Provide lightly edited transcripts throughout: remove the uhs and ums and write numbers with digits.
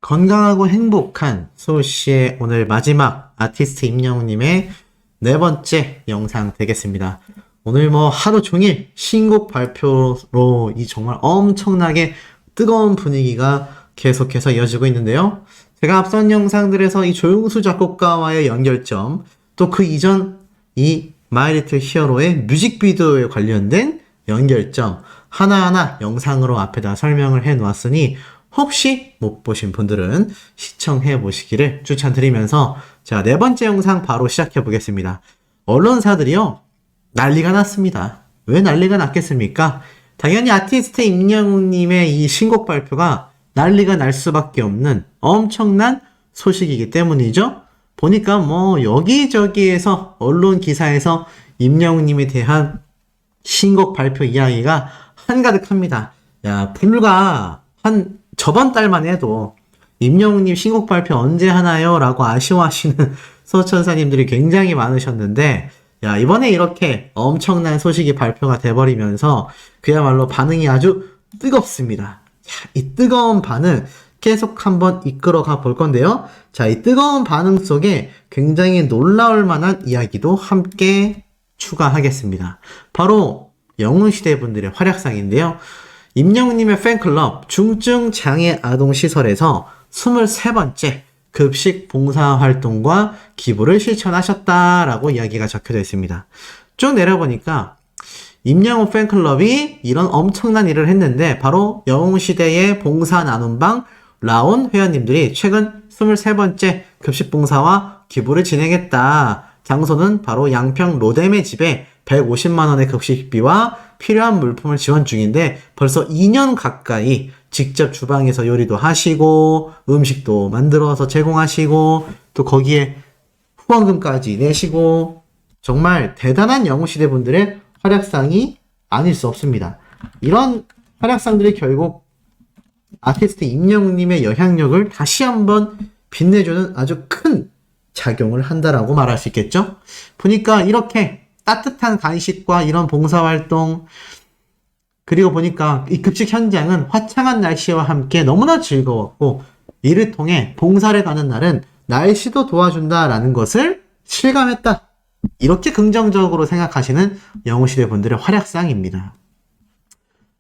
건강하고 행복한 소씨의 오늘 마지막 아티스트 임영웅님의 네 번째 영상 되겠습니다. 오늘 하루 종일 신곡 발표로 이 정말 엄청나게 뜨거운 분위기가 계속해서 이어지고 있는데요. 제가 앞선 영상들에서 이 조용수 작곡가와의 연결점, 또 그 이전 이 마이 리틀 히어로의 뮤직비디오에 관련된 연결점 하나하나 영상으로 앞에다 설명을 해 놓았으니 혹시 못 보신 분들은 시청해 보시기를 추천드리면서 자, 네 번째 영상 바로 시작해 보겠습니다. 언론사들이요, 난리가 났습니다. 왜 난리가 났겠습니까? 당연히 아티스트 임영웅님의 이 신곡 발표가 난리가 날 수밖에 없는 엄청난 소식이기 때문이죠. 보니까 여기저기에서 언론 기사에서 임영웅님에 대한 신곡 발표 이야기가 한가득합니다. 야, 불과 저번 달만 해도 임영웅님 신곡 발표 언제 하나요? 라고 아쉬워하시는 서천사님들이 굉장히 많으셨는데, 야, 이번에 이렇게 엄청난 소식이 발표가 돼버리면서 그야말로 반응이 아주 뜨겁습니다. 자, 이 뜨거운 반응 계속 한번 이끌어가 볼 건데요. 자, 이 뜨거운 반응 속에 굉장히 놀라울 만한 이야기도 함께 추가하겠습니다. 바로 영웅시대 분들의 활약상인데요. 임영웅님의 팬클럽 중증장애 아동시설에서 23번째 급식 봉사활동과 기부를 실천하셨다라고 이야기가 적혀져 있습니다. 쭉 내려보니까 임영웅 팬클럽이 이런 엄청난 일을 했는데 바로 영웅시대의 봉사 나눔방 라온 회원님들이 최근 23번째 급식 봉사와 기부를 진행했다. 장소는 바로 양평 로뎀의 집에 150만원의 급식비와 필요한 물품을 지원 중인데 벌써 2년 가까이 직접 주방에서 요리도 하시고 음식도 만들어서 제공하시고 또 거기에 후원금까지 내시고 정말 대단한 영웅시대 분들의 활약상이 아닐 수 없습니다. 이런 활약상들이 결국 아티스트 임영웅님의 영향력을 다시 한번 빛내주는 아주 큰 작용을 한다라고 말할 수 있겠죠? 보니까 이렇게 따뜻한 간식과 이런 봉사활동, 그리고 보니까 이 급식 현장은 화창한 날씨와 함께 너무나 즐거웠고 이를 통해 봉사를 가는 날은 날씨도 도와준다라는 것을 실감했다. 이렇게 긍정적으로 생각하시는 영웅시대 분들의 활약상입니다.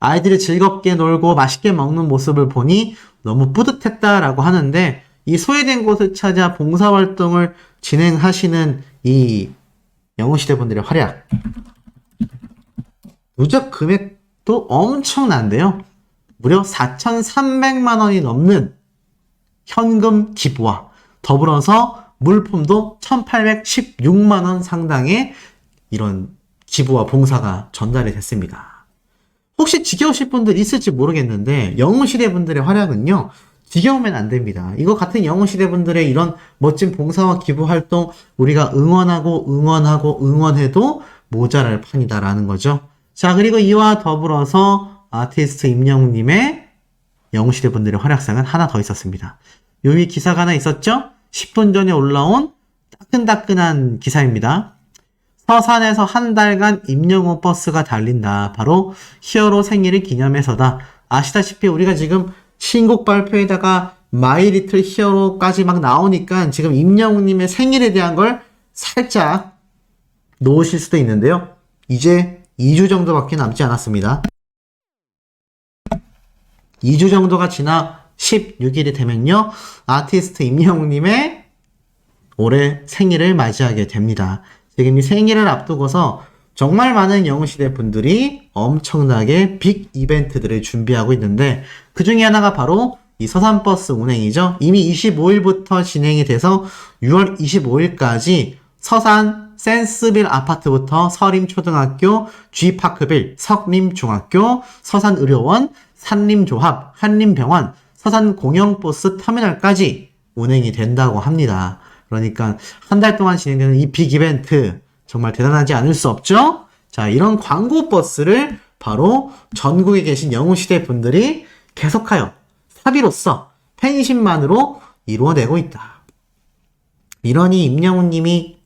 아이들이 즐겁게 놀고 맛있게 먹는 모습을 보니 너무 뿌듯했다라고 하는데 이 소외된 곳을 찾아 봉사활동을 진행하시는 이 영웅시대 분들의 활약, 누적 금액도 엄청난데요. 무려 4,300만 원이 넘는 현금 기부와 더불어서 물품도 1,816만 원 상당의 이런 기부와 봉사가 전달이 됐습니다. 혹시 지겨우실 분들 있을지 모르겠는데 영웅시대 분들의 활약은요, 지겨우면 안 됩니다. 이거 같은 영웅시대 분들의 이런 멋진 봉사와 기부 활동 우리가 응원해도 모자랄 판이다라는 거죠. 자, 그리고 이와 더불어서 아티스트 임영웅님의 영웅시대 분들의 활약상은 하나 더 있었습니다. 요 위 기사가 하나 있었죠? 10분 전에 올라온 따끈따끈한 기사입니다. 서산에서 한 달간 임영웅 버스가 달린다. 바로 히어로 생일을 기념해서다. 아시다시피 우리가 지금 신곡 발표에다가 마이 리틀 히어로까지 막 나오니까 지금 임영웅님의 생일에 대한 걸 살짝 놓으실 수도 있는데요. 이제 2주 정도밖에 남지 않았습니다. 2주 정도가 지나 16일이 되면요, 아티스트 임영웅님의 올해 생일을 맞이하게 됩니다. 지금 이 생일을 앞두고서 정말 많은 영웅시대 분들이 엄청나게 빅 이벤트들을 준비하고 있는데 그 중에 하나가 바로 이 서산버스 운행이죠. 이미 25일부터 진행이 돼서 6월 25일까지 서산 센스빌 아파트부터 서림초등학교, G파크빌, 석림중학교, 서산의료원, 산림조합, 한림병원, 서산공영버스 터미널까지 운행이 된다고 합니다. 그러니까 한 달 동안 진행되는 이 빅 이벤트 정말 대단하지 않을 수 없죠? 자, 이런 광고 버스를 바로 전국에 계신 영웅시대 분들이 계속하여 사비로서 팬심만으로 이루어내고 있다. 이러니 임영웅님이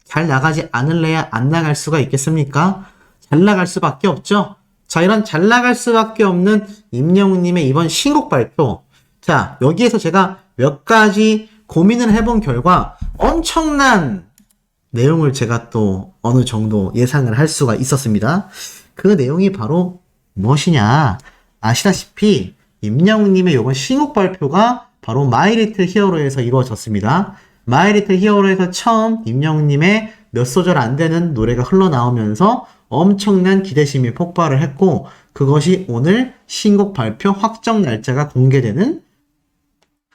잘 나가지 않을래야 안 나갈 수가 있겠습니까? 잘 나갈 수밖에 없죠? 자, 이런 잘 나갈 수밖에 없는 임영웅님의 이번 신곡 발표, 자, 여기에서 제가 몇 가지 고민을 해본 결과 엄청난 내용을 제가 또 어느 정도 예상을 할 수가 있었습니다. 그 내용이 바로 무엇이냐? 아시다시피 임영웅님의 이번 신곡 발표가 바로 마이 리틀 히어로에서 이루어졌습니다. 마이 리틀 히어로에서 처음 임영웅님의 몇 소절 안 되는 노래가 흘러나오면서 엄청난 기대심이 폭발을 했고, 그것이 오늘 신곡 발표 확정 날짜가 공개되는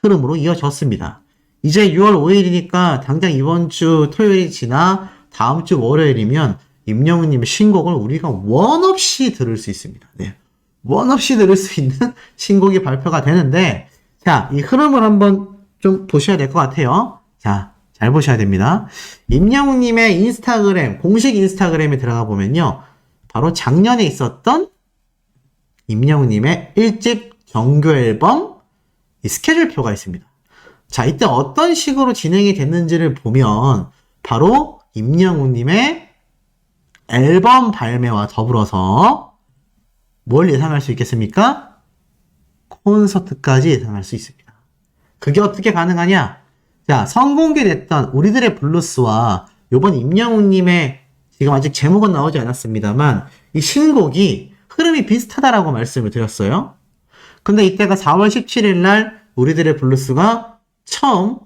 흐름으로 이어졌습니다. 이제 6월 5일이니까 당장 이번 주 토요일이 지나 다음 주 월요일이면 임영웅님의 신곡을 우리가 원 없이 들을 수 있습니다. 네. 원 없이 들을 수 있는 신곡이 발표가 되는데, 자, 이 흐름을 한번 좀 보셔야 될 것 같아요. 자, 잘 보셔야 됩니다. 임영웅님의 인스타그램, 공식 인스타그램에 들어가 보면요. 바로 작년에 있었던 임영웅님의 1집 정규 앨범 이 스케줄표가 있습니다. 자, 이때 어떤 식으로 진행이 됐는지를 보면 바로 임영웅님의 앨범 발매와 더불어서 뭘 예상할 수 있겠습니까? 콘서트까지 예상할 수 있습니다. 그게 어떻게 가능하냐? 자, 선공개됐던 우리들의 블루스와 요번 임영웅님의 지금 아직 제목은 나오지 않았습니다만 이 신곡이 흐름이 비슷하다라고 말씀을 드렸어요. 근데 이때가 4월 17일 날 우리들의 블루스가 처음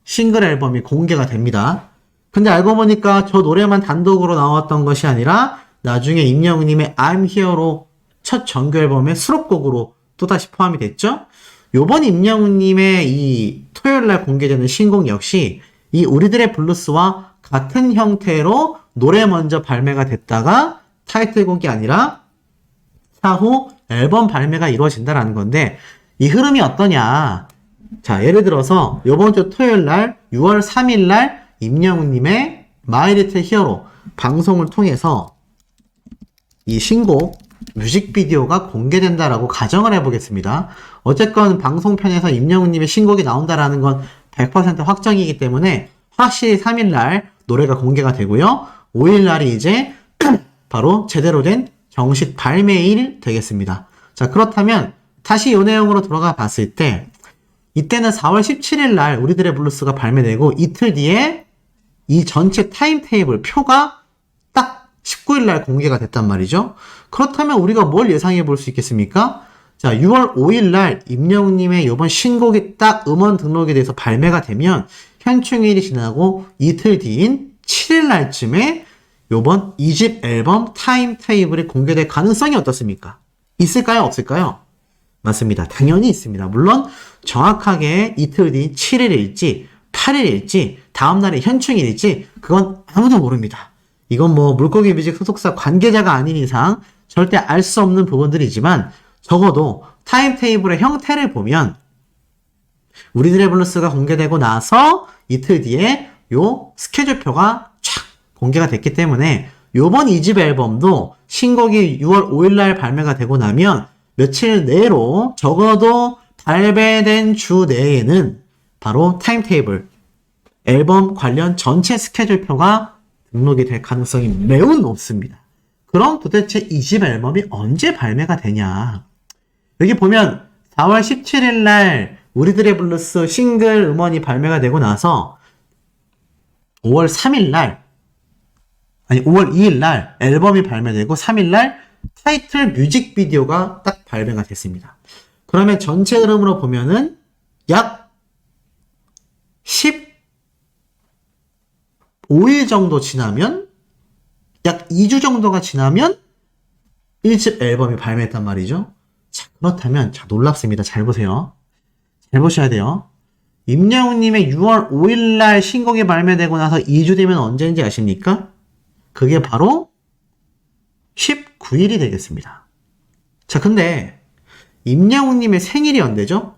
싱글 앨범이 공개가 됩니다. 근데 알고 보니까 저 노래만 단독으로 나왔던 것이 아니라 나중에 임영웅님의 I'm Here로 첫 정규 앨범의 수록곡으로 또다시 포함이 됐죠. 요번 임영웅님의 이 토요일날 공개되는 신곡 역시 이 우리들의 블루스와 같은 형태로 노래 먼저 발매가 됐다가 타이틀곡이 아니라 사후 앨범 발매가 이루어진다라는 건데, 이 흐름이 어떠냐? 자, 예를 들어서 요번 주 토요일날 6월 3일날 임영웅님의 마이 리틀 히어로 방송을 통해서 이 신곡 뮤직비디오가 공개된다라고 가정을 해보겠습니다. 어쨌건 방송편에서 임영웅님의 신곡이 나온다라는 건 100% 확정이기 때문에 확실히 3일날 노래가 공개가 되고요. 5일날이 이제 바로 제대로 된 정식 발매일 되겠습니다. 자, 그렇다면 다시 이 내용으로 들어가 봤을 때 이때는 4월 17일날 우리들의 블루스가 발매되고 이틀 뒤에 이 전체 타임테이블 표가 딱 19일날 공개가 됐단 말이죠. 그렇다면 우리가 뭘 예상해 볼 수 있겠습니까? 자, 6월 5일날 임영웅님의 이번 신곡이 딱 음원 등록에 대해서 발매가 되면 현충일이 지나고 이틀 뒤인 7일날쯤에 요번 2집 앨범 타임테이블이 공개될 가능성이 어떻습니까? 있을까요? 없을까요? 맞습니다. 당연히 있습니다. 물론 정확하게 이틀 뒤 7일일지 8일일지 다음날이 현충일일지 그건 아무도 모릅니다. 이건 뭐 물고기 뮤직 소속사 관계자가 아닌 이상 절대 알 수 없는 부분들이지만 적어도 타임테이블의 형태를 보면 우리들의 블루스가 공개되고 나서 이틀 뒤에 요 스케줄표가 촥 공개가 됐기 때문에 요번 2집 앨범도 신곡이 6월 5일날 발매가 되고 나면 며칠 내로 적어도 발매된 주 내에는 바로 타임테이블 앨범 관련 전체 스케줄표가 등록이 될 가능성이 매우 높습니다. 그럼 도대체 2집 앨범이 언제 발매가 되냐? 여기 보면 4월 17일 날 우리들의 블루스 싱글 음원이 발매가 되고 나서 5월 3일 날 아니 5월 2일 날 앨범이 발매되고 3일 날 타이틀 뮤직비디오가 딱 발매가 됐습니다. 그러면 전체 흐름으로 보면은 약 15일 정도 지나면 약 2주 정도가 지나면 1집 앨범이 발매했단 말이죠. 자, 그렇다면 자 놀랍습니다. 잘 보세요. 잘 보셔야 돼요. 임영웅님의 6월 5일날 신곡이 발매되고 나서 2주 되면 언제인지 아십니까? 그게 바로 19일이 되겠습니다. 자, 근데 임영웅님의 생일이 언제죠?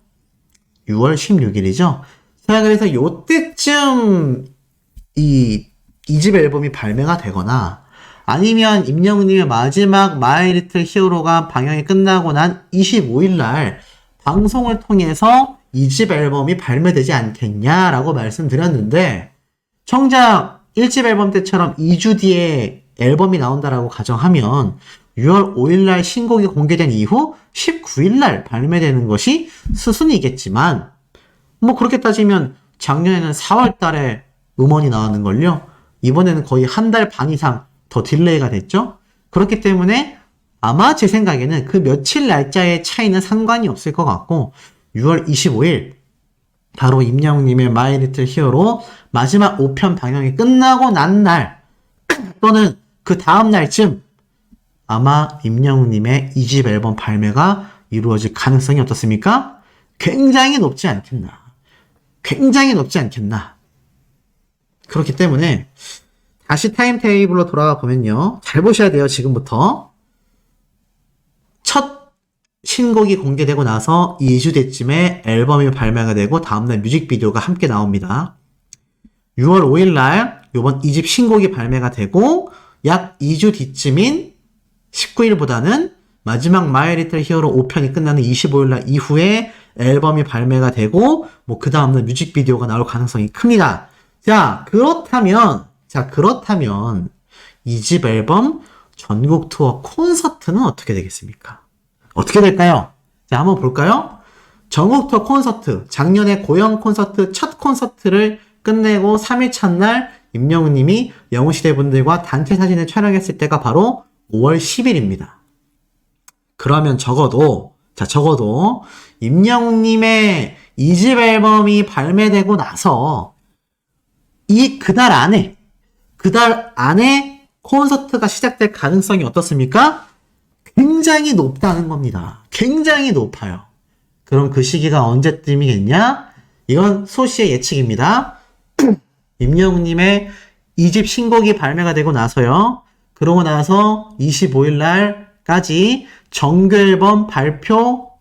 6월 16일이죠. 자, 그래서 요때쯤 이 2집 앨범이 발매가 되거나 아니면 임영웅님의 마지막 마이 리틀 히어로가 방영이 끝나고 난 25일날 방송을 통해서 2집 앨범이 발매되지 않겠냐라고 말씀드렸는데, 정작 1집 앨범 때처럼 2주 뒤에 앨범이 나온다라고 가정하면 6월 5일날 신곡이 공개된 이후 19일날 발매되는 것이 수순이겠지만, 뭐 그렇게 따지면 작년에는 4월달에 음원이 나왔는걸요. 이번에는 거의 한 달 반 이상 더 딜레이가 됐죠. 그렇기 때문에 아마 제 생각에는 그 며칠 날짜의 차이는 상관이 없을 것 같고, 6월 25일 바로 임영웅님의 마이 리틀 히어로 마지막 5편 방영이 끝나고 난 날 또는 그 다음 날쯤 아마 임영웅님의 2집 앨범 발매가 이루어질 가능성이 어떻습니까? 굉장히 높지 않겠나. 굉장히 높지 않겠나. 그렇기 때문에 다시 타임테이블로 돌아가 보면요. 잘 보셔야 돼요. 지금부터. 첫 신곡이 공개되고 나서 2주 뒤쯤에 앨범이 발매가 되고 다음날 뮤직비디오가 함께 나옵니다. 6월 5일날 요번 2집 신곡이 발매가 되고 약 2주 뒤쯤인 19일보다는 마지막 마이 리틀 히어로 5편이 끝나는 25일날 이후에 앨범이 발매가 되고 뭐 그 다음날 뮤직비디오가 나올 가능성이 큽니다. 자, 그렇다면 2집 앨범 전국 투어 콘서트는 어떻게 되겠습니까? 어떻게 될까요? 자, 한번 볼까요? 전국 투어 콘서트, 작년에 고영 콘서트 첫 콘서트를 끝내고 3일 첫날 임영웅님이 영웅시대 분들과 단체 사진을 촬영했을 때가 바로 5월 10일입니다. 그러면 적어도 임영웅님의 2집 앨범이 발매되고 나서 그달 안에 콘서트가 시작될 가능성이 어떻습니까? 굉장히 높다는 겁니다. 굉장히 높아요. 그럼 그 시기가 언제쯤이겠냐? 이건 소시의 예측입니다. 임영웅님의 2집 신곡이 발매가 되고 나서요. 그러고 나서 25일날까지 정규 앨범 발표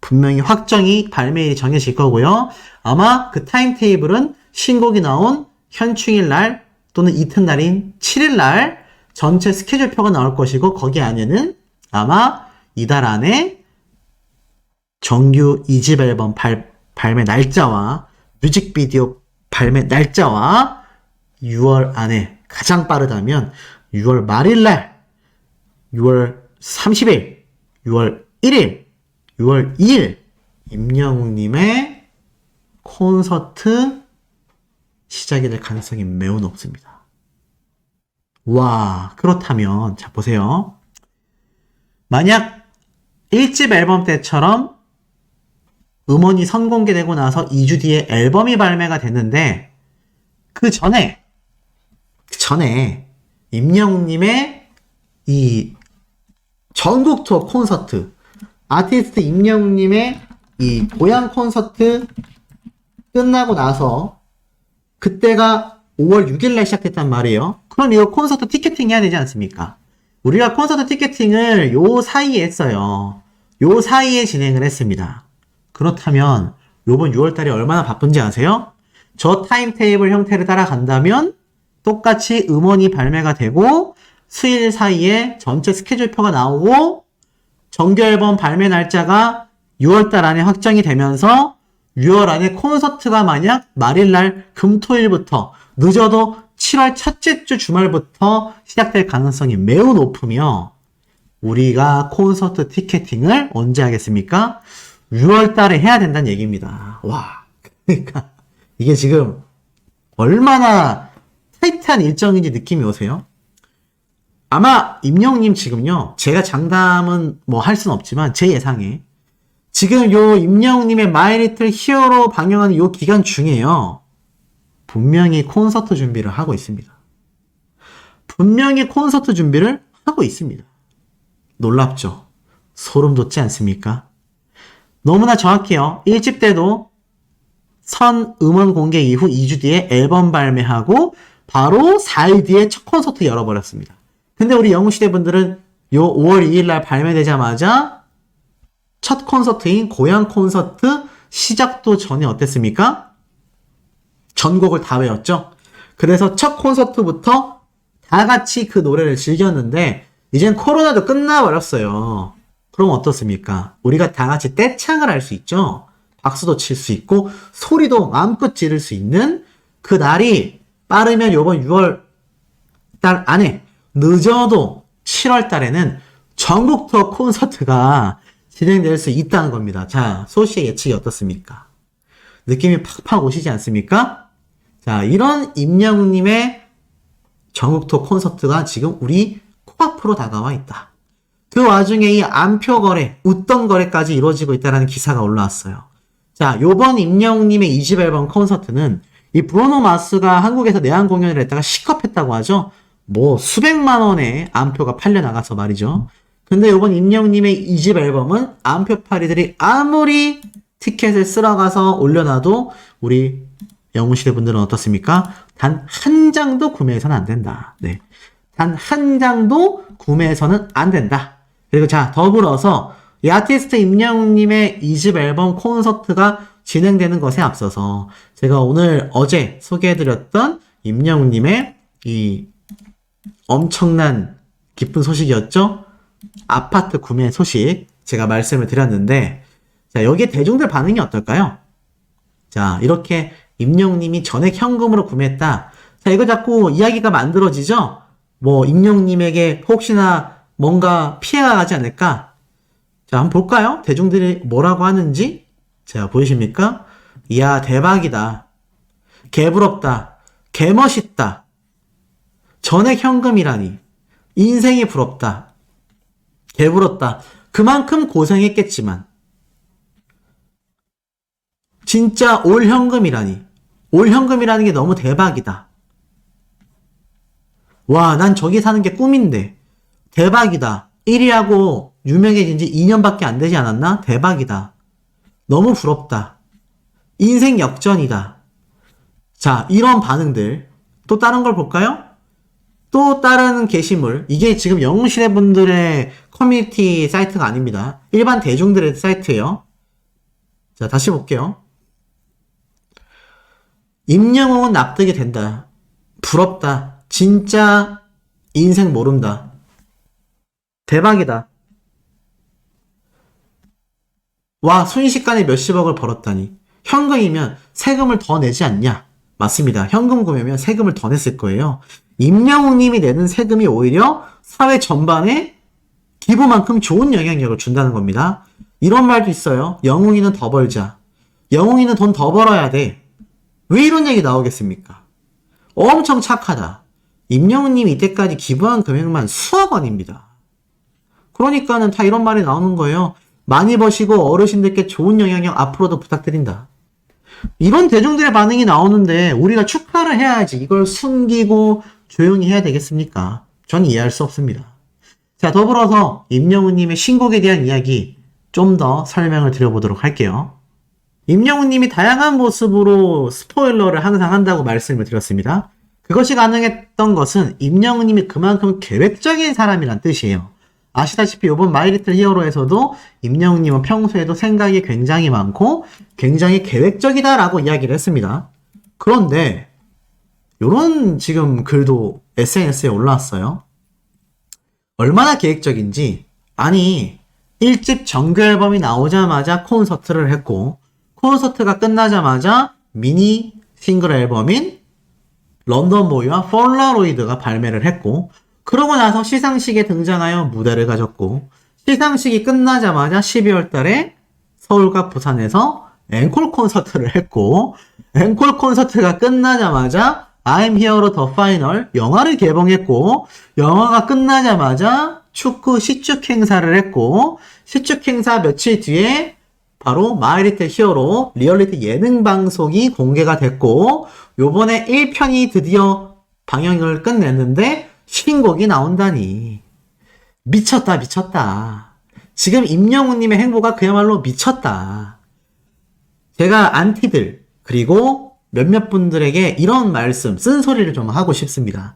분명히 확정이 발매일이 정해질 거고요. 아마 그 타임테이블은 신곡이 나온 현충일날 또는 이튿날인 7일날 전체 스케줄표가 나올 것이고 거기 안에는 아마 이달 안에 정규 2집 앨범 발매 날짜와 뮤직비디오 발매 날짜와 6월 안에 가장 빠르다면 6월 말일날 6월 30일 6월 1일 6월 2일 임영웅님의 콘서트 시작이 될 가능성이 매우 높습니다. 와, 그렇다면 자 보세요. 만약 1집 앨범 때처럼 음원이 선공개되고 나서 2주 뒤에 앨범이 발매가 됐는데 그 전에 임영웅님의 이 전국 투어 콘서트, 아티스트 임영웅님의 이 고향 콘서트 끝나고 나서 그때가 5월 6일날 시작됐단 말이에요. 그럼 이거 콘서트 티켓팅 해야 되지 않습니까? 우리가 콘서트 티켓팅을 요 사이에 했어요. 요 사이에 진행을 했습니다. 그렇다면 요번 6월달에 얼마나 바쁜지 아세요? 저 타임테이블 형태를 따라간다면 똑같이 음원이 발매가 되고 수일 사이에 전체 스케줄표가 나오고 정규 앨범 발매 날짜가 6월달 안에 확정이 되면서 6월 안에 콘서트가 만약 말일날 금토일부터 늦어도 7월 첫째 주 주말부터 시작될 가능성이 매우 높으며 우리가 콘서트 티켓팅을 언제 하겠습니까? 6월 달에 해야 된다는 얘기입니다. 와, 그러니까 이게 지금 얼마나 타이트한 일정인지 느낌이 오세요? 아마 임영웅님 지금요, 제가 장담은 뭐 할 순 없지만 제 예상에 지금 요 임영웅님의 마이 리틀 히어로 방영하는 요 기간 중에요, 분명히 콘서트 준비를 하고 있습니다. 분명히 콘서트 준비를 하고 있습니다. 놀랍죠? 소름 돋지 않습니까? 너무나 정확해요. 1집 때도 선 음원 공개 이후 2주 뒤에 앨범 발매하고 바로 4일 뒤에 첫 콘서트 열어버렸습니다. 근데 우리 영웅시대 분들은 요 5월 2일 날 발매되자마자 첫 콘서트인 고향 콘서트 시작도 전에 어땠습니까? 전곡을 다 외웠죠? 그래서 첫 콘서트부터 다 같이 그 노래를 즐겼는데 이젠 코로나도 끝나버렸어요. 그럼 어떻습니까? 우리가 다 같이 떼창을 할 수 있죠? 박수도 칠 수 있고 소리도 마음껏 지를 수 있는 그 날이 빠르면 이번 6월 달 안에, 늦어도 7월 달에는 전국 투어 콘서트가 진행될 수 있다는 겁니다. 자, 소씨의 예측이 어떻습니까? 느낌이 팍팍 오시지 않습니까? 자, 이런 임영웅님의 전국 투어 콘서트가 지금 우리 코앞으로 다가와 있다. 그 와중에 이 안표 거래, 웃던 거래까지 이루어지고 있다는 기사가 올라왔어요. 자, 요번 임영웅님의 2집 앨범 콘서트는 이 브루노 마스가 한국에서 내한 공연을 했다가 식겁했다고 하죠. 뭐 수백만 원의 안표가 팔려 나가서 말이죠. 근데 요번 임영웅님의 2집 앨범은 안표 파리들이 아무리 티켓을 쓸어가서 올려놔도 우리 영웅시대 분들은 어떻습니까? 단 한 장도 구매해서는 안 된다. 네. 단 한 장도 구매해서는 안 된다. 그리고 자, 더불어서 이 아티스트 임영웅님의 2집 앨범 콘서트가 진행되는 것에 앞서서 제가 어제 소개해드렸던 임영웅님의 이 엄청난 기쁜 소식이었죠? 아파트 구매 소식 제가 말씀을 드렸는데, 자, 여기에 대중들 반응이 어떨까요? 자, 이렇게 임영웅님이 전액 현금으로 구매했다. 자, 이거 자꾸 이야기가 만들어지죠? 뭐 임영웅님에게 혹시나 뭔가 피해가 가지 않을까? 자, 한번 볼까요? 대중들이 뭐라고 하는지. 자, 보이십니까? 이야, 대박이다. 개부럽다. 개멋있다. 전액 현금이라니. 인생이 부럽다. 개부럽다. 그만큼 고생했겠지만. 진짜 올 현금이라니. 올 현금이라는 게 너무 대박이다. 와, 난 저기 사는 게 꿈인데. 대박이다. 1위하고 유명해진 지 2년밖에 안 되지 않았나? 대박이다. 너무 부럽다. 인생 역전이다. 자, 이런 반응들. 또 다른 걸 볼까요? 또 다른 게시물. 이게 지금 영웅시대 분들의 커뮤니티 사이트가 아닙니다. 일반 대중들의 사이트예요. 자, 다시 볼게요. 임영웅은 납득이 된다. 부럽다. 진짜 인생 모른다. 대박이다. 와, 순식간에 몇십억을 벌었다니. 현금이면 세금을 더 내지 않냐? 맞습니다. 현금 구매면 세금을 더 냈을 거예요. 임영웅님이 내는 세금이 오히려 사회 전반에 기부만큼 좋은 영향력을 준다는 겁니다. 이런 말도 있어요. 영웅이는 더 벌자. 영웅이는 돈 더 벌어야 돼. 왜 이런 얘기 나오겠습니까? 엄청 착하다. 임영웅님이 이때까지 기부한 금액만 수억 원입니다. 그러니까는 다 이런 말이 나오는 거예요. 많이 버시고 어르신들께 좋은 영향력 앞으로도 부탁드린다. 이런 대중들의 반응이 나오는데 우리가 축하를 해야지 이걸 숨기고 조용히 해야 되겠습니까? 전 이해할 수 없습니다. 자, 더불어서 임영웅님의 신곡에 대한 이야기 좀 더 설명을 드려보도록 할게요. 임영웅님이 다양한 모습으로 스포일러를 항상 한다고 말씀을 드렸습니다. 그것이 가능했던 것은 임영웅님이 그만큼 계획적인 사람이란 뜻이에요. 아시다시피 이번 마이 리틀 히어로에서도 임영웅님은 평소에도 생각이 굉장히 많고 굉장히 계획적이다라고 이야기를 했습니다. 그런데 요런 지금 글도 SNS에 올라왔어요. 얼마나 계획적인지. 아니, 1집 정규 앨범이 나오자마자 콘서트를 했고 콘서트가 끝나자마자 미니 싱글 앨범인 런던보이와 폴라로이드가 발매를 했고, 그러고 나서 시상식에 등장하여 무대를 가졌고, 시상식이 끝나자마자 12월 달에 서울과 부산에서 앵콜 콘서트를 했고, 앵콜 콘서트가 끝나자마자 I'm Hero The Final 영화를 개봉했고, 영화가 끝나자마자 축구 시축 행사를 했고, 시축 행사 며칠 뒤에 바로 마이 리틀 히어로 리얼리티 예능 방송이 공개가 됐고, 요번에 1편이 드디어 방영을 끝냈는데 신곡이 나온다니. 미쳤다, 미쳤다. 지금 임영웅님의 행보가 그야말로 미쳤다. 제가 안티들 그리고 몇몇 분들에게 이런 말씀, 쓴소리를 좀 하고 싶습니다.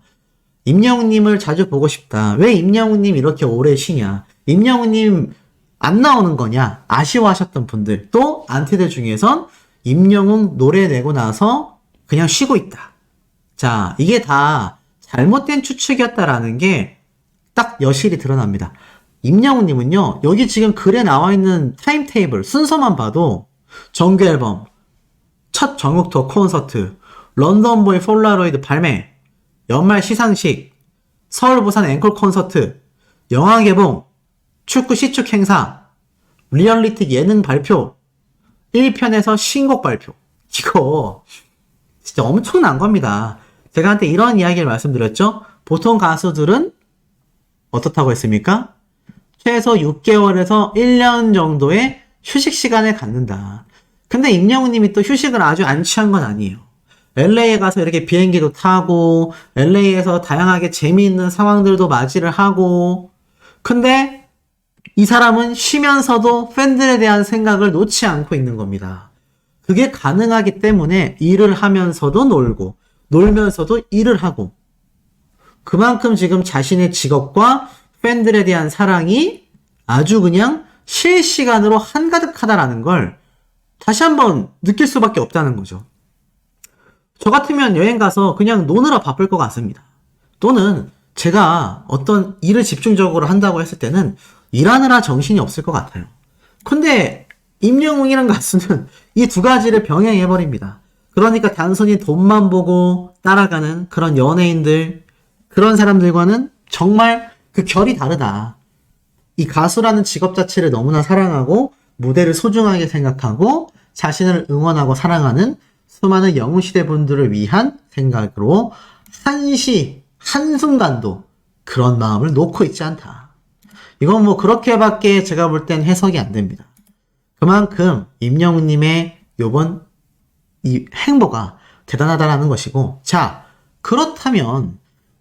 임영웅님을 자주 보고 싶다. 왜 임영웅님 이렇게 오래 쉬냐? 임영웅님 안 나오는 거냐? 아쉬워하셨던 분들, 또 안티들 중에선 임영웅 노래 내고 나서 그냥 쉬고 있다. 자, 이게 다 잘못된 추측이었다라는 게 딱 여실히 드러납니다. 임영웅님은요, 여기 지금 글에 나와 있는 타임테이블 순서만 봐도 정규 앨범, 첫 전국 투어 콘서트, 런던보이 폴라로이드 발매, 연말 시상식, 서울 부산 앵콜 콘서트, 영화 개봉, 축구 시축 행사, 리얼리티 예능 발표, 1편에서 신곡 발표. 이거 진짜 엄청난 겁니다. 제가 한테 이런 이야기를 말씀드렸죠. 보통 가수들은 어떻다고 했습니까? 최소 6개월에서 1년 정도의 휴식 시간을 갖는다. 근데 임영웅님이 또 휴식을 아주 안 취한 건 아니에요. LA에 가서 이렇게 비행기도 타고 LA에서 다양하게 재미있는 상황들도 맞이를 하고, 근데 이 사람은 쉬면서도 팬들에 대한 생각을 놓지 않고 있는 겁니다. 그게 가능하기 때문에 일을 하면서도 놀고 놀면서도 일을 하고, 그만큼 지금 자신의 직업과 팬들에 대한 사랑이 아주 그냥 실시간으로 한가득하다라는 걸 다시 한번 느낄 수밖에 없다는 거죠. 저 같으면 여행 가서 그냥 노느라 바쁠 것 같습니다. 또는 제가 어떤 일을 집중적으로 한다고 했을 때는 일하느라 정신이 없을 것 같아요. 근데 임영웅이란 가수는 이 두 가지를 병행해버립니다. 그러니까 단순히 돈만 보고 따라가는 그런 연예인들, 그런 사람들과는 정말 그 결이 다르다. 이 가수라는 직업 자체를 너무나 사랑하고 무대를 소중하게 생각하고 자신을 응원하고 사랑하는 수많은 영웅시대 분들을 위한 생각으로 한시 한순간도 그런 마음을 놓고 있지 않다. 이건 뭐 그렇게밖에 제가 볼 땐 해석이 안 됩니다. 그만큼 임영웅님의 요번 이 행보가 대단하다라는 것이고, 자, 그렇다면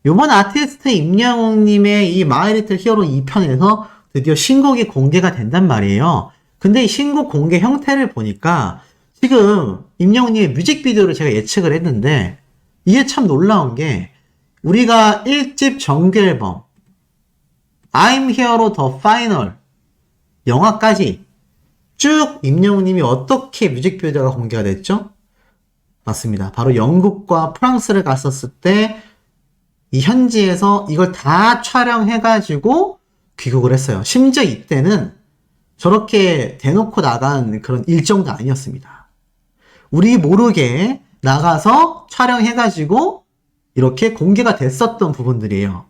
요번 아티스트 임영웅님의 이 마이 리틀 히어로 2편에서 드디어 신곡이 공개가 된단 말이에요. 근데 이 신곡 공개 형태를 보니까 지금 임영웅님의 뮤직비디오를 제가 예측을 했는데, 이게 참 놀라운 게 우리가 1집 정규 앨범 I'm Hero The Final 영화까지 쭉 임영웅님이 어떻게 뮤직비디오가 공개가 됐죠? 맞습니다. 바로 영국과 프랑스를 갔었을 때 이 현지에서 이걸 다 촬영해가지고 귀국을 했어요. 심지어 이때는 저렇게 대놓고 나간 그런 일정도 아니었습니다. 우리 모르게 나가서 촬영해가지고 이렇게 공개가 됐었던 부분들이에요.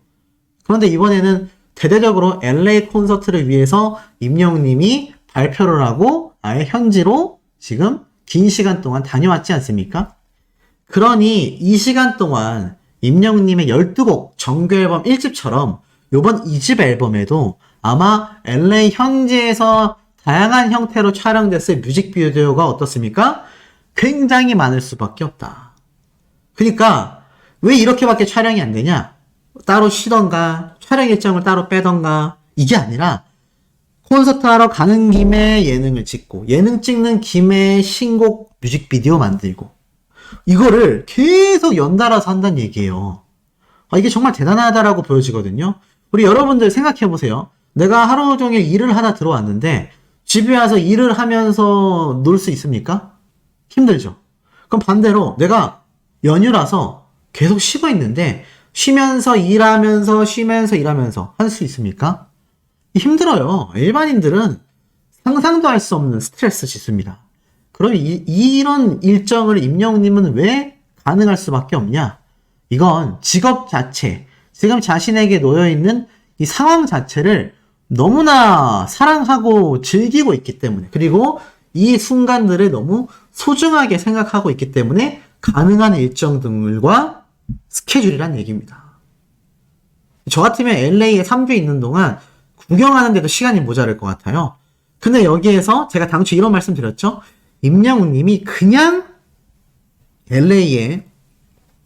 그런데 이번에는 대대적으로 LA 콘서트를 위해서 임영웅님이 발표를 하고 아예 현지로 지금 긴 시간 동안 다녀왔지 않습니까? 그러니 이 시간 동안 임영웅님의 12곡 정규 앨범 1집처럼 요번 2집 앨범에도 아마 LA 현지에서 다양한 형태로 촬영됐을 뮤직비디오가 어떻습니까? 굉장히 많을 수밖에 없다. 그러니까 왜 이렇게밖에 촬영이 안 되냐? 따로 쉬던가 촬영 일정을 따로 빼던가 이게 아니라 콘서트 하러 가는 김에 예능을 찍고 예능 찍는 김에 신곡 뮤직비디오 만들고 이거를 계속 연달아서 한다는 얘기예요. 이게 정말 대단하다라고 보여지거든요. 우리 여러분들 생각해보세요. 내가 하루 종일 일을 하다 들어왔는데 집에 와서 일을 하면서 놀 수 있습니까? 힘들죠. 그럼 반대로 내가 연휴라서 계속 쉬고 있는데 쉬면서 일하면서 쉬면서 일하면서 할 수 있습니까? 힘들어요. 일반인들은 상상도 할 수 없는 스트레스 짓습니다. 그럼 이런 일정을 임영웅님은 왜 가능할 수밖에 없냐? 이건 직업 자체, 지금 자신에게 놓여있는 이 상황 자체를 너무나 사랑하고 즐기고 있기 때문에, 그리고 이 순간들을 너무 소중하게 생각하고 있기 때문에 가능한 일정들과 스케줄이란 얘기입니다. 저 같으면 LA에 3주 있는 동안 구경하는데도 시간이 모자랄 것 같아요. 근데 여기에서 제가 당초 이런 말씀 드렸죠? 임영웅님이 그냥 LA에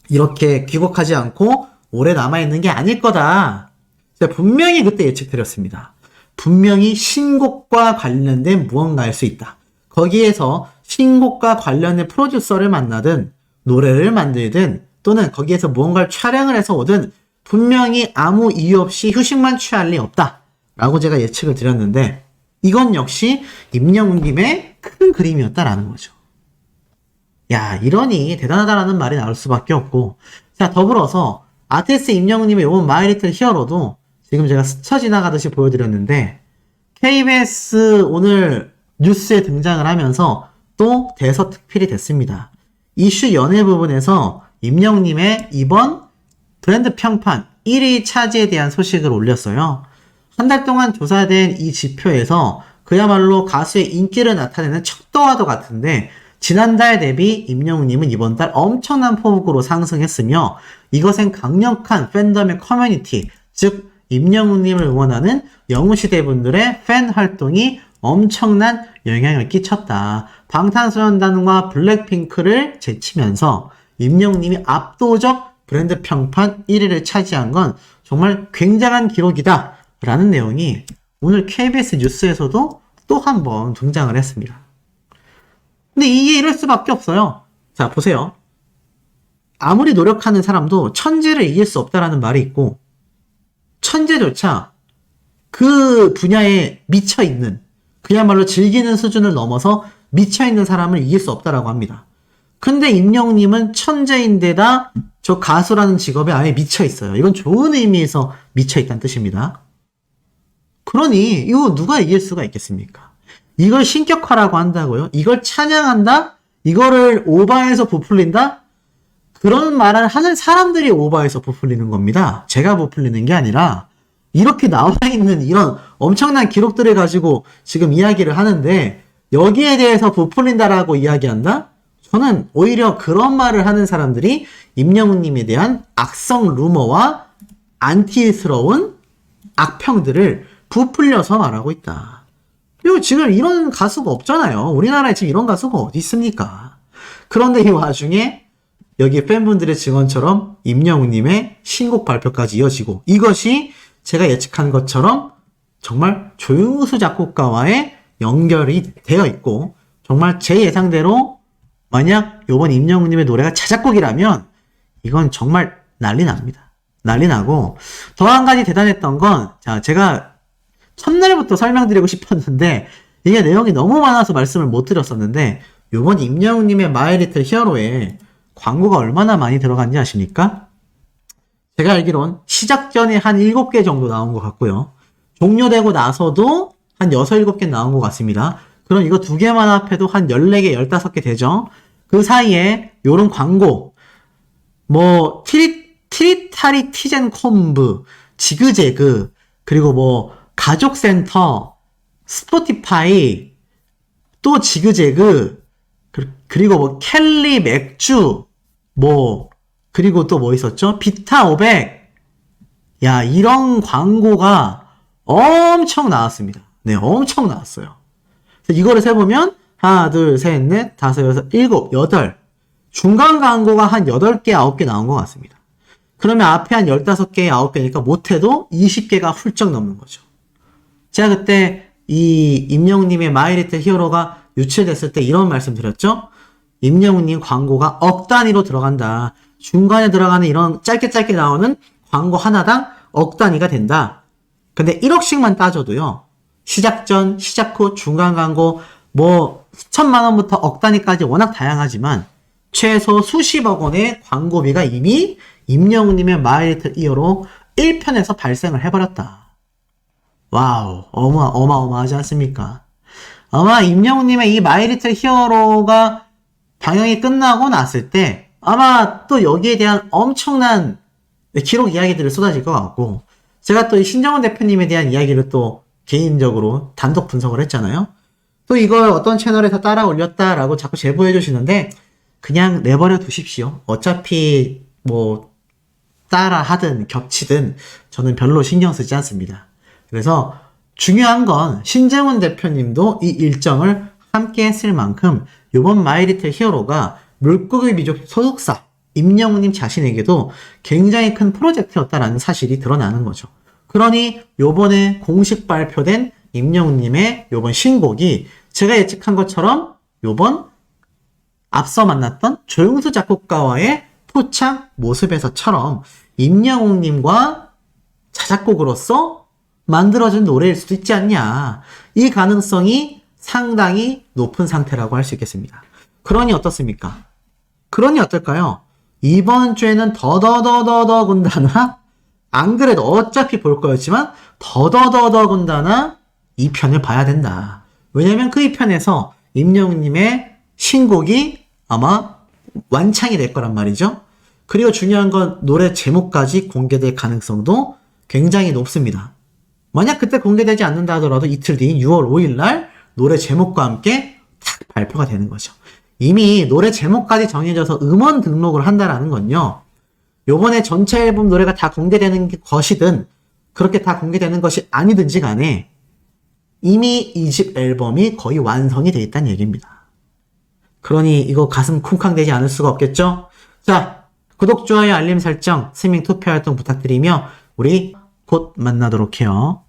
이렇게 귀국하지 않고 오래 남아있는 게 아닐 거다. 제가 분명히 그때 예측드렸습니다. 분명히 신곡과 관련된 무언가일 수 있다. 거기에서 신곡과 관련된 프로듀서를 만나든 노래를 만들든 또는 거기에서 무언가를 촬영을 해서 오든 분명히 아무 이유 없이 휴식만 취할 리 없다 라고 제가 예측을 드렸는데, 이건 역시 임영웅님의 큰 그림이었다라는 거죠. 야, 이러니 대단하다라는 말이 나올 수밖에 없고, 자, 더불어서 아티스트 임영웅님의 이번 마이 리틀 히어로도 지금 제가 스쳐 지나가듯이 보여드렸는데 KBS 오늘 뉴스에 등장을 하면서 또 대서특필이 됐습니다. 이슈 연예 부분에서 임영웅님의 이번 브랜드 평판 1위 차지에 대한 소식을 올렸어요. 한 달 동안 조사된 이 지표에서 그야말로 가수의 인기를 나타내는 척도와도 같은데 지난달 대비 임영웅님은 이번 달 엄청난 폭으로 상승했으며 이것엔 강력한 팬덤의 커뮤니티, 즉 임영웅님을 응원하는 영웅시대 분들의 팬 활동이 엄청난 영향을 끼쳤다. 방탄소년단과 블랙핑크를 제치면서 임영웅님이 압도적 브랜드 평판 1위를 차지한 건 정말 굉장한 기록이다 라는 내용이 오늘 KBS 뉴스에서도 또 한 번 등장을 했습니다. 근데 이게 이럴 수밖에 없어요. 자, 보세요. 아무리 노력하는 사람도 천재를 이길 수 없다라는 말이 있고 천재조차 그 분야에 미쳐있는 그야말로 즐기는 수준을 넘어서 미쳐있는 사람을 이길 수 없다라고 합니다. 근데 임영웅님은 천재인데다 저 가수라는 직업에 아예 미쳐있어요. 이건 좋은 의미에서 미쳐있다는 뜻입니다. 그러니 이거 누가 이길 수가 있겠습니까? 이걸 신격화라고 한다고요? 이걸 찬양한다? 이거를 오바해서 부풀린다? 그런 말을 하는 사람들이 오바해서 부풀리는 겁니다. 제가 부풀리는 게 아니라 이렇게 나와 있는 이런 엄청난 기록들을 가지고 지금 이야기를 하는데 여기에 대해서 부풀린다라고 이야기한다? 저는 오히려 그런 말을 하는 사람들이 임영웅님에 대한 악성 루머와 안티스러운 악평들을 부풀려서 말하고 있다. 그리고 지금 이런 가수가 없잖아요. 우리나라에 지금 이런 가수가 어디 있습니까? 그런데 이 와중에 여기 팬분들의 증언처럼 임영웅님의 신곡 발표까지 이어지고 이것이 제가 예측한 것처럼 정말 조용수 작곡가와의 연결이 되어 있고 정말 제 예상대로 만약 요번 임영웅님의 노래가 자작곡이라면 이건 정말 난리 납니다. 난리 나고 더 한 가지 대단했던 건 자, 제가 첫날부터 설명드리고 싶었는데 이게 내용이 너무 많아서 말씀을 못 드렸었는데 요번 임영웅님의 마이 리틀 히어로에 광고가 얼마나 많이 들어간지 아십니까? 제가 알기론 시작 전에 한 7개 정도 나온 것 같고요. 종료되고 나서도 한 6, 7개 나온 것 같습니다. 그럼 이거 2개만 합해도 한 14개, 15개 되죠? 그 사이에 요런 광고 뭐 트리타리 티젠 콤브, 지그재그, 그리고 뭐 가족센터, 스포티파이, 또 지그재그, 그리고 뭐 켈리 맥주, 뭐 그리고 또 뭐 있었죠? 비타 500. 야, 이런 광고가 엄청 나왔습니다. 네, 엄청 나왔어요. 그래서 이거를 세보면 하나, 둘, 셋, 넷, 다섯, 여섯, 일곱, 여덟. 중간 광고가 한 8개, 9개 나온 것 같습니다. 그러면 앞에 한 15개, 9개니까 못해도 20개가 훌쩍 넘는 거죠. 제가 그때 이 임영웅님의 마이 리틀 히어로가 유출됐을 때 이런 말씀 드렸죠? 임영웅님 광고가 억 단위로 들어간다. 중간에 들어가는 이런 짧게 나오는 광고 하나당 억 단위가 된다. 근데 1억씩만 따져도요. 시작 전, 시작 후, 중간 광고 뭐 수천만 원부터 억 단위까지 워낙 다양하지만 최소 수십억 원의 광고비가 이미 임영웅님의 마이 리틀 히어로 1편에서 발생을 해버렸다. 와우, 어마어마하지 않습니까? 아마 임영웅님의 이 마이 리틀 히어로가 방영이 끝나고 났을 때 아마 또 여기에 대한 엄청난 기록 이야기들을 쏟아질 것 같고 제가 또 이 신정훈 대표님에 대한 이야기를 또 개인적으로 단독 분석을 했잖아요. 또 이걸 어떤 채널에서 따라 올렸다라고 자꾸 제보해 주시는데 그냥 내버려 두십시오. 어차피 뭐 따라 하든 겹치든 저는 별로 신경 쓰지 않습니다. 그래서 중요한 건 신정훈 대표님도 이 일정을 함께 했을 만큼 이번 마이 리틀 히어로가 물고기 미족 소속사 임영웅님 자신에게도 굉장히 큰 프로젝트였다라는 사실이 드러나는 거죠. 그러니 요번에 공식 발표된 임영웅님의 요번 신곡이 제가 예측한 것처럼 요번 앞서 만났던 조용수 작곡가와의 포착 모습에서처럼 임영웅님과 자작곡으로서 만들어진 노래일 수도 있지 않냐. 이 가능성이 상당히 높은 상태라고 할 수 있겠습니다. 그러니 어떻습니까? 그러니 어떨까요? 이번 주에는 더더더더더 군다나 안 그래도 어차피 볼 거였지만 더더더더 군다나 2편을 봐야 된다. 왜냐면 그 2편에서 임영웅님의 신곡이 아마 완창이 될 거란 말이죠. 그리고 중요한 건 노래 제목까지 공개될 가능성도 굉장히 높습니다. 만약 그때 공개되지 않는다 하더라도 이틀 뒤인 6월 5일 날 노래 제목과 함께 탁 발표가 되는 거죠. 이미 노래 제목까지 정해져서 음원 등록을 한다라는 건요. 요번에 전체 앨범 노래가 다 공개되는 것이든 그렇게 다 공개되는 것이 아니든지 간에 이미 2집 앨범이 거의 완성이 돼 있다는 얘기입니다. 그러니 이거 가슴 쿵쾅대지 않을 수가 없겠죠? 자, 구독, 좋아요, 알림 설정, 스밍 투표 활동 부탁드리며 우리 곧 만나도록 해요.